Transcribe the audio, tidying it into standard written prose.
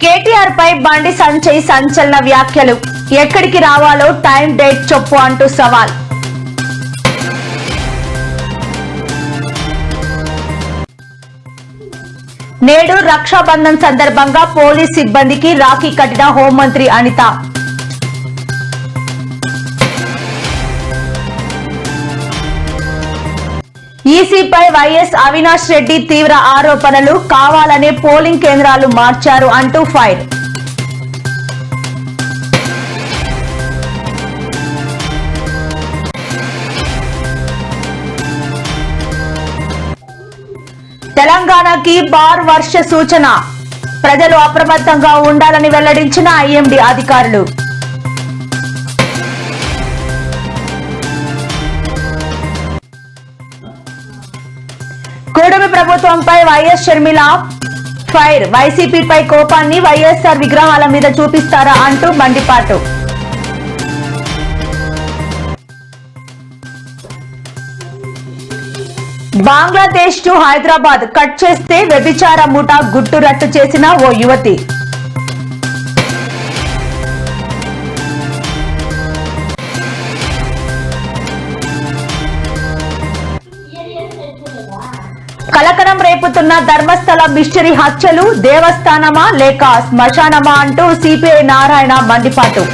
కేటీఆర్ పై బండి సంజయ్ సంచలన వ్యాఖ్యలు. ఎక్కడికి రావాలో టైం డేట్ చెప్పు అంటూ సవాల్. నేడు రక్షాబంధన్ సందర్భంగా పోలీస్ సిబ్బందికి రాఖీ కట్టిన హోంమంత్రి అనిత. ఈసీపై వైఎస్ అవినాష్ రెడ్డి తీవ్ర ఆరోపణలు. కావాలనే పోలింగ్ కేంద్రాలు మార్చారు అంటూ ఫైర్. తెలంగాణకి బార్ వర్ష సూచన. ప్రజలు అప్రమత్తంగా ఉండాలని వెల్లడించిన ఐఎండీ అధికారులు. కూటమి ప్రభుత్వంపై వైఎస్ షర్మిల ఫైర్. వైసీపీపై కోపాన్ని వైఎస్ఆర్ విగ్రహాల మీద చూపిస్తారా అంటూ మండిపాటు. బంగ్లాదేశ్ టు హైదరాబాద్ కట్ చేస్తే వ్యభిచార ముఠా గుట్టు రట్టు చేసిన ఓ యువతి. కలకలం రేపుతున్న ధర్మస్థల మిస్టరీ హత్యలు. దేవస్థానమా లేక శ్మశానమా అంటూ సిపిఐ నారాయణ మండిపాటు.